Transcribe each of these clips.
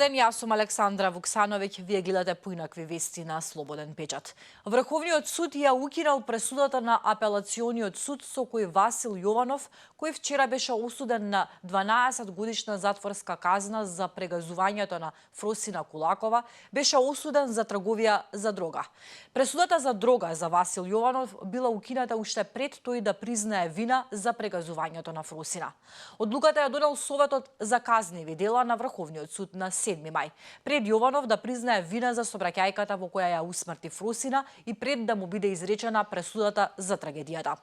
ден, јас сум Александра Вуксановиќ, вие гледате поинакви вести на Слободен печат. Врховниот суд ја укинал пресудата на апелациониот суд со кој Васил Јованов, кој вчера беше осуден на 12 годишна затворска казна за прегазувањето на Фросина Кулакова, беше осуден за трговија за дрога. Пресудата за дрога за Васил Јованов била укината уште пред тој да признае вина за прегазувањето на Фросина. Одлуката ја донел Советот за казниви дела на Врховниот суд на 7 мај, пред Јованов да признае вина за собраќајката во која ја усмрти Фросина и пред да му биде изречена пресудата за трагедијата.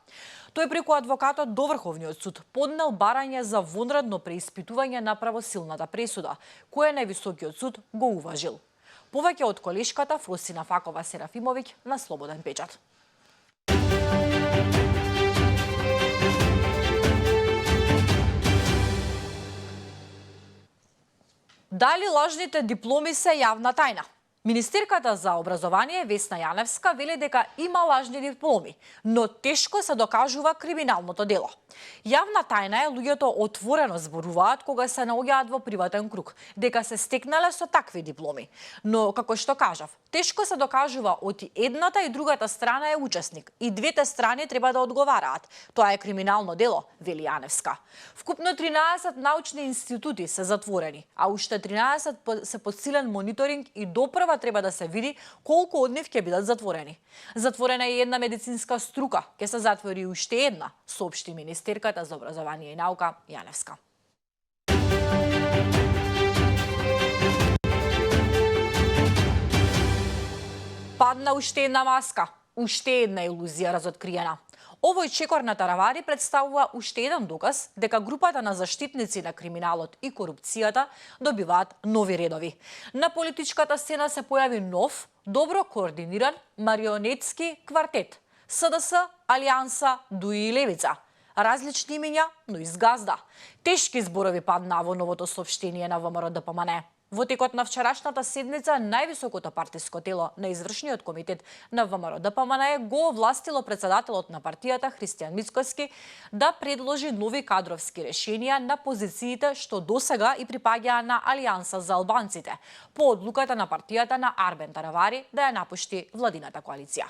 Тој преку адвокатот до Врховниот суд поднел барање за вонредно преиспитување на правосилната пресуда, која највисокиот суд го уважил. Повеќе од колешката Фросина Факова Серафимовиќ на Слободен печат. Дали лажните дипломи се јавна тајна? Министерката за образование Весна Јаневска вели дека има лажни дипломи, но тешко се докажува криминалното дело. Јавна тајна е, луѓето отворено зборуваат кога се наоѓаат во приватен круг, дека се стекнале со такви дипломи. Но, како што кажав, тешко се докажува од едната и другата страна е учесник. И двете страни треба да одговараат. Тоа е криминално дело, вели Јаневска. Вкупно 13 научни институти се затворени, а уште 13 се под силен мониторинг и допрва треба да се види колку од нив ќе бидат затворени. Затворена е една медицинска струка, ќе се затвори уште една, соопшти Министерката за образование и наука Јаневска. Падна уште една маска, уште една илузија разоткриена. Овој чекор на таравари представува уште еден доказ дека групата на заштитници на криминалот и корупцијата добиваат нови редови. На политичката сцена се појави нов, добро координиран марионетски квартет. СДС, Алијанса, ДУИ и Левица. Различни имиња, но изгазда. Тешки зборови паднаа во новото соопштение на ВМРО-ДПМН. Во текот на вчерашната седница, највисокото партиско тело на извршниот комитет на ВМРО-ДПМН го овластило председателот на партијата Христијан Мицкоски да предложи нови кадровски решенија на позициите што досега и припаѓаа на Алијанса за албанците, по одлуката на партијата на Арбен Таравари да ја напушти владината коалиција.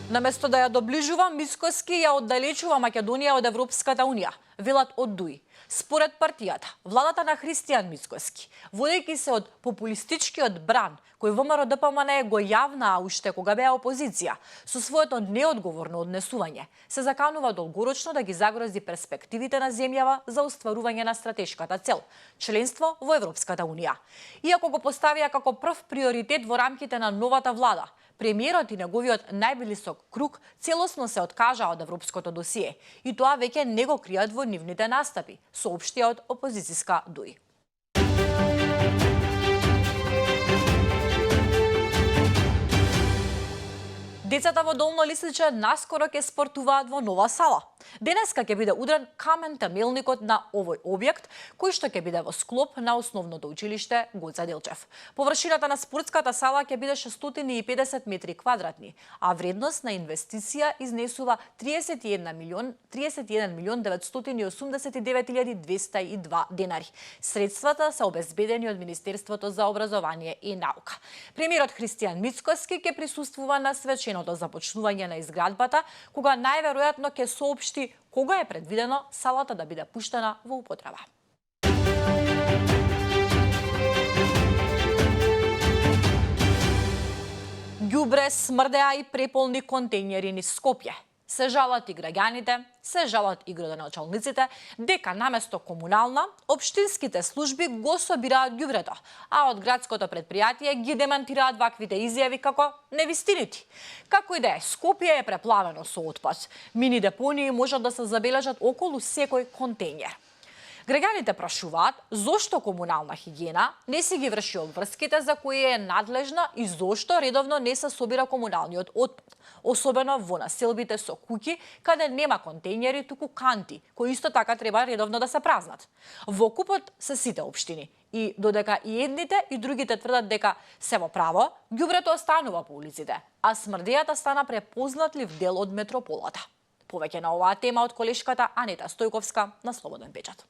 Наместо да ја доближува, Мицкоски ја оддалечува Македонија од Европската унија, велат од ДУИ. Според партијата, владата на Христијан Мицкоски, водејќи се од популистичкиот бран кој ВМРО-ДПМН го јавнаа уште кога беа опозиција, со своето неодговорно однесување, се заканува долгорочно да ги загрози перспективите на земјава за остварување на стратешката цел – членство во Европската унија. Иако го поставија како прв приоритет во рамките на новата влада, премиерот и неговиот најблисок круг целосно се откажаа од европското досие и тоа веќе не го кријат во нивните настапи, соопштија од опозицијска ДУИ. Децата во Долно Лисиче наскоро ќе спортуваат во нова сала. Денеска ќе биде удрен камен темелникот на овој објект, кој што ќе биде во склоп на основното училиште Гоце Делчев. Површината на спортската сала ќе биде 650 метри квадратни, а вредност на инвестиција изнесува 31 милион 989.202 денари. Средствата се обезбедени од Министерството за образование и наука. Премиерот Христијан Мицкоски ќе присуствува на свеченото започнување на изградбата, кога најверојатно ќе соопшти кога е предвидено салата да биде пуштена во употреба. Ѓубре, смрдеа и преполни контејнери низ Скопје. Се жалат и граѓаните, се жалат и градоначалниците дека наместо комунална, општинските служби го собираат ѓубрето, а од градското предпријатие ги демантираат ваквите изјави како невистинити. Како и да е, Скопје е преплавено со отпад. Мини депонии можат да се забележат околу секој контејнер. Граѓаните прашуваат зошто комунална хигиена не си ги врши обврските за кои е надлежна и зошто редовно не се собира комуналниот отпад, особено во населбите со куќи каде нема контејнери, туку канти, кои исто така треба редовно да се празнат. Во купот се сите општини и додека и едните и другите тврдат дека се во право, ѓубрето останува по улиците, а смрдејата стана препознатлив дел од метрополата. Повеќе на оваа тема од колешката Анета Стојковска на Слободен печат.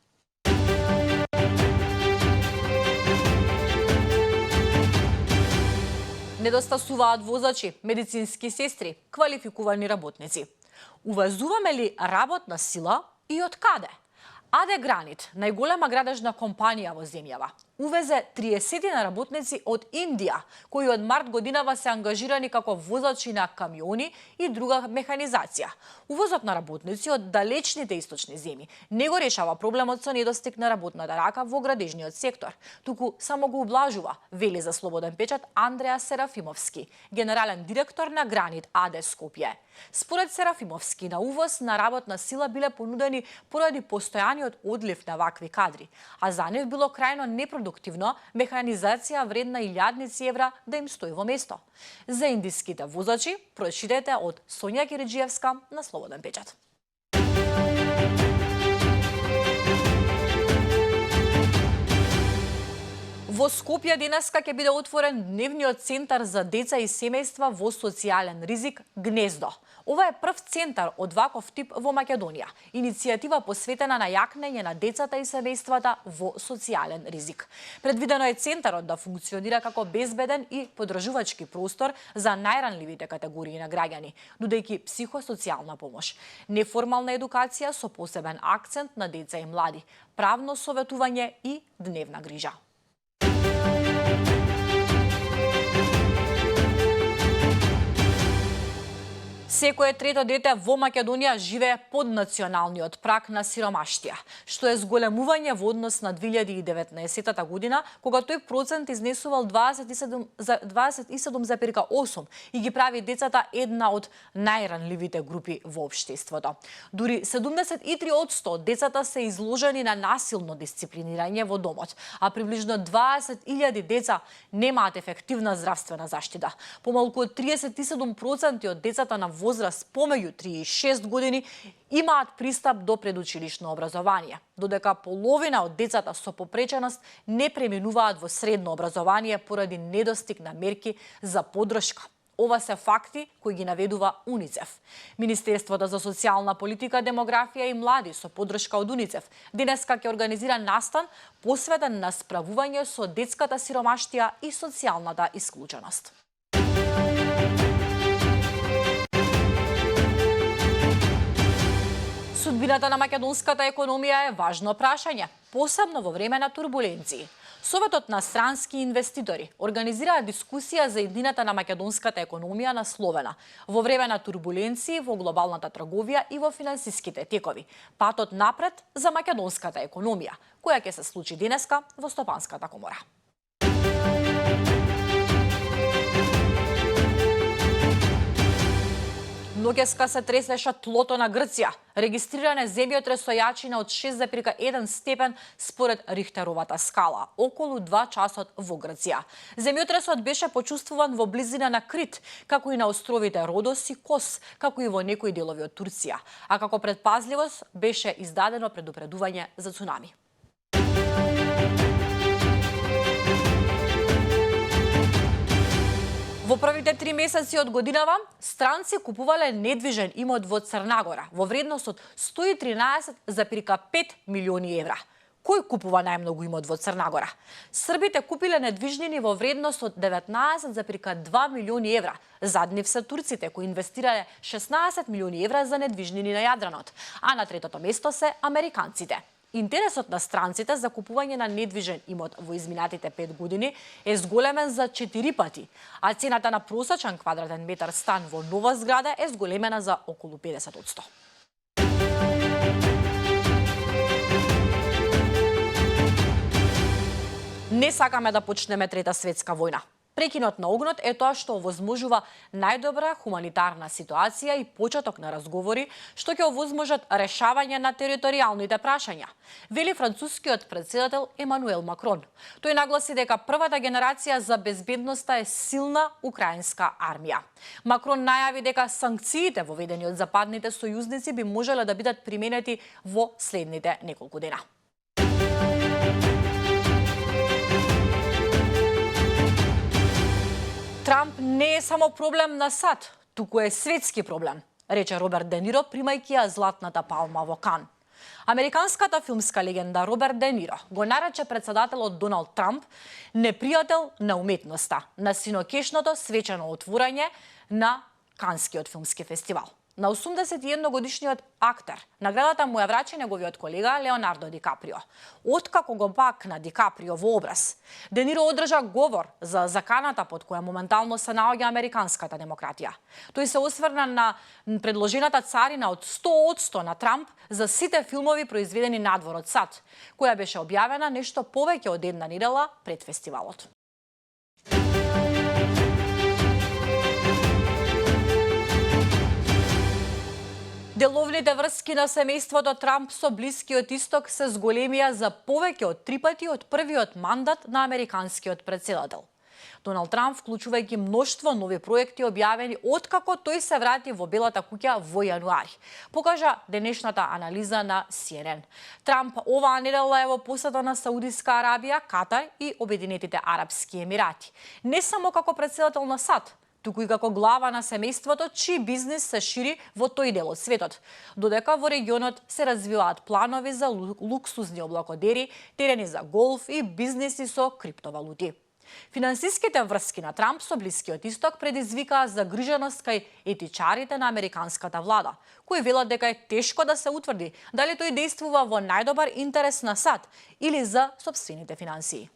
Недостасуваат возачи, медицински сестри, квалификувани работници. Увазуваме ли работна сила и од каде? АД Гранит, најголема градежна компанија во земјава, увезе 30 работници од Индија, кои од март годинава се ангажирани како возачи на камиони и друга механизација. Увозот на работници од далечните источни земји не го решава проблемот со недостиг на работната рака во градежниот сектор, туку само го ублажува, вели за Слободен печат Андреа Серафимовски, генерален директор на Гранит АД Скопје. Според Серафимовски, на увоз на работна сила биле понудени поради постојаниот одлив на вакви кадри, а за нив било крајно непродуктивно механизација вредна илјадници евра да им стои во место. За индиските возачи, прочитете од Сонја Кириджиевска на Слободен печат. Во Скопје денеска ќе биде отворен дневниот центар за деца и семејства во социјален ризик Гнездо. Ова е прв центар од ваков тип во Македонија. Иницијатива посветена на јакнење на децата и семејствата во социјален ризик. Предвидено е центарот да функционира како безбеден и подржувачки простор за најранливите категории на граѓани, нудејќи психосоцијална помош, неформална едукација со посебен акцент на деца и млади, правно советување и дневна грижа. Секое трето дете во Македонија живее под националниот праг на сиромаштија, што е зголемување во однос на 2019 година, кога тој процент изнесувал 27,8 и ги прави децата една од најранливите групи во општеството. Дури 73% од децата се изложени на насилно дисциплинирање во домот, а приближно 20.000 деца немаат ефективна здравствена заштита. Помалку од 37% од децата на возраст помеѓу 3 и 6 години имаат пристап до предучилишно образование, додека половина од децата со попреченост не преминуваат во средно образование поради недостиг на мерки за поддршка. Ова се факти кои ги наведува УНИЦЕФ. Министерството за социјална политика, демографија и млади со поддршка од УНИЦЕФ денеска ќе организира настан посветен на справување со детската сиромаштија и социјалната исклученост. Судбината на македонската економија е важно прашање, посебно во време на турбуленции. Советот на странски инвеститори организираа дискусија за иднината на македонската економија насловена во време на турбуленции во глобалната трговија и во финансиските текови. Патот напред за македонската економија, која ќе се случи денеска во Стопанската комора. Ноќеска се тресеше тлото на Грција. Регистриран е земјотрес со јачина од 6,1 степен според Рихтеровата скала, околу 2 часот во Грција. Земјотресот беше почувствуван во близина на Крит, како и на островите Родос и Кос, како и во некои делови од Турција. А како предпазливост беше издадено предупредување за цунами. Во првите 3 месеци од годинава, странци купувале недвижен имот во Црнагора во вредност од 113,5 милиони евра. Кој купува најмногу имот во Црнагора? Србите купиле недвижнини во вредност од 19,2 милиони евра. Зад нив се турците, кои инвестирале 16 милиони евра за недвижнини на Јадранот, а на третото место се американците. Интересот на странците за купување на недвижен имот во изминатите 5 години е зголемен за 4 пати, а цената на просечен квадратен метар стан во нова зграда е зголемена за околу 50%. Не сакаме да почнеме трета светска војна. Прекинот на огнот е тоа што овозможува најдобра хуманитарна ситуација и почеток на разговори што ќе овозможат решавање на територијалните прашања, вели францускиот претседател Емануел Макрон. Тој нагласи дека првата генерација за безбедноста е силна украинска армија. Макрон најави дека санкциите воведени од западните сојузници би можеле да бидат применети во следните неколку дена. Трамп не е само проблем на САД, туку е светски проблем. рече Роберт Де Ниро, примајќи ја златната палма во Кан. Американската филмска легенда Роберт Де Ниро го нарече председателот Доналд Трамп непријател на уметноста на синокешното свечено отворање на Канскиот филмски фестивал. На 81 годишниот актер наградата му ја врачи неговиот колега Леонардо Ди Каприо. Откако го бакна Ди Каприо во образ, Де Ниро одржа говор за заканата под која моментално се наоѓа американската демократија. Тој се осврна на предложената царина од 100% на Трамп за сите филмови произведени надвор од САД, која беше објавена нешто повеќе од една недела пред фестивалот. Деловните врски на семејството Трамп со Блискиот Исток се зголемија за повеќе од 3 пати од првиот мандат на американскиот претседател. Доналд Трамп, вклучувајќи мноштво нови проекти објавени откако тој се врати во Белата куќа во јануари, покажа денешната анализа на CNN. Трамп оваа недела е во посета на Саудиска Арабија, Катар и Обединетите Арапски Емирати. Не само како претседател на САД, туку и како глава на семејството, чиј бизнис се шири во тој дел од светот, додека во регионот се развиваат планови за луксузни облакодери, терени за голф и бизниси со криптовалути. Финансиските врски на Трамп со Блискиот Исток предизвикаа загриженост кај етичарите на американската влада, кои велат дека е тешко да се утврди дали тој действува во најдобар интерес на САД или за сопствените финансии.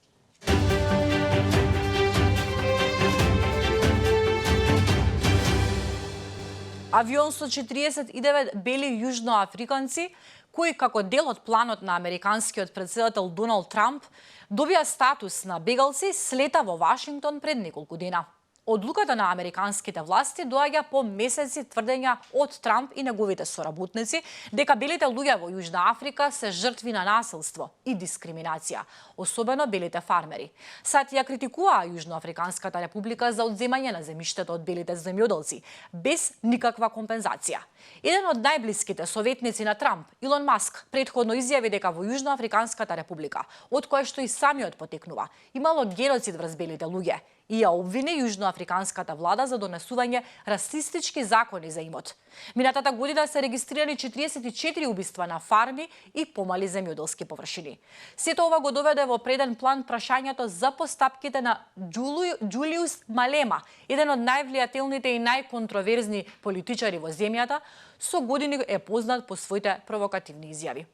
Авион со 49 бели јужноафриканци, кои како дел од планот на американскиот претседател Доналд Трамп добија статус на бегалци, слета во Вашингтон пред неколку дена. Одлуката на американските власти доаѓа по месеци тврдења од Трамп и неговите соработници дека белите луѓе во Јужна Африка се жртви на насилство и дискриминација, особено белите фармери. САД ја критикуваа Јужноафриканската република за одземање на земјиштето од белите земјоделци, без никаква компензација. Еден од најблиските советници на Трамп, Илон Маск, претходно изјави дека во Јужноафриканската република, од која што и самиот потекнува, имало геноцид врз белите луѓе, и ја обвини Јужноафриканската влада за донесување расистички закони за имот. Минатата година се регистрирани 44 убиства на фарми и помали земјоделски површини. Сето ова го доведе во преден план прашањето за постапките на Џулиус Малема, еден од највлијателните и најконтроверзни политичари во земјата, со години е познат по своите провокативни изјави.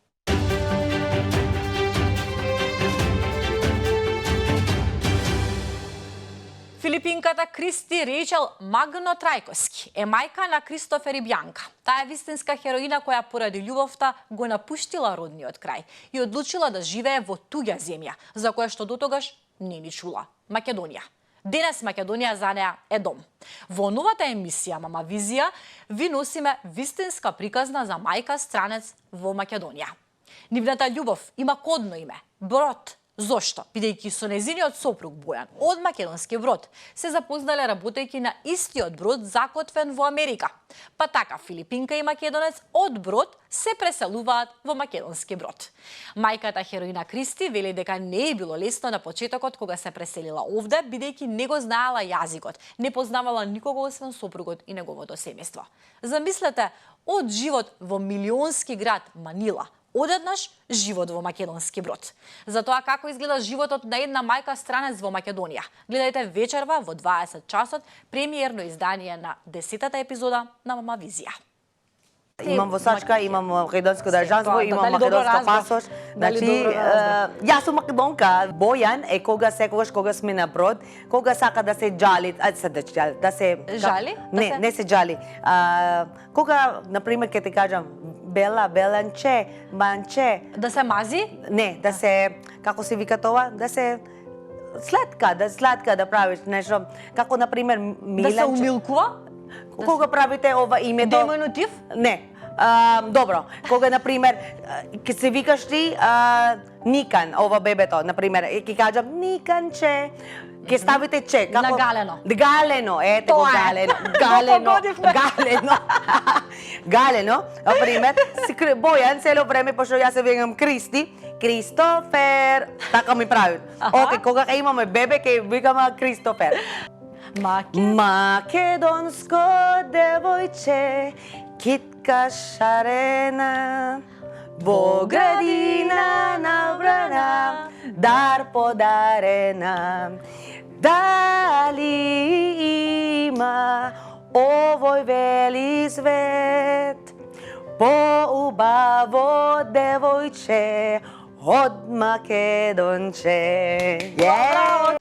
Филипинката Кристи Рейчел Магно Трајковски е мајка на Кристофер и Бјанка. Таа е вистинска хероина која поради љубовта го напуштила родниот крај и одлучила да живее во туѓа земја, за која што дотогаш не ни чула – Македонија. Денес Македонија за неа е дом. Во новата емисија Мама Визија ви носиме вистинска приказна за мајка странец во Македонија. Нивната љубов има кодно име – Брод. Зошто? Бидејќи со незиниот сопруг Бојан од македонски брод се запознале работејќи на истиот брод закотвен во Америка. Па така филипинка и македонец од брод се преселуваат во македонски брод. Мајката хероина Кристи вели дека не е било лесно на почетокот кога се преселила овде, бидејќи не го знаела јазикот, не познавала никого освен сопругот и неговото семејство. Замислете, од живот во милионски град Манила, одеднаш живот во македонски брод. За тоа како изгледа животот на една мајка странец во Македонија, гледајте вечерва во 20 часот премиерно издание на 10-та епизода на Мама Визија. Имам восачка, имам македонско држанство, имам македонска пасош. Значи, јас сум македонка. Бојан е кога сме на брод, кога сака да се џали, да се жали? Не се џали. Кога, на пример, ќе ти кажам Бела, Беланче, Манче. Да се мази? Не, да се, како се вика тоа, да се сладка да правиш нешто, како на пример Миланче. Да се умилкува? Кога правите ова името? Демонотив? Не. Добро. Кога на пример ќе се викаш ти Никан, ова бебето, на пример, ќе кажам Никанче. Ќе ставите че, како на галено. Галено, ете го галено. Галено, на пример, Бојан цело време пошто јас се викам Кристи, Кристофер, така ми прават. Океј, кога имаме бебе ќе викаме Кристофер. Македонско девојче, Китка шарена, Боградина набрана, дар подарена. Дали има овој вели свет поубаво девојче од Македонче? Браво,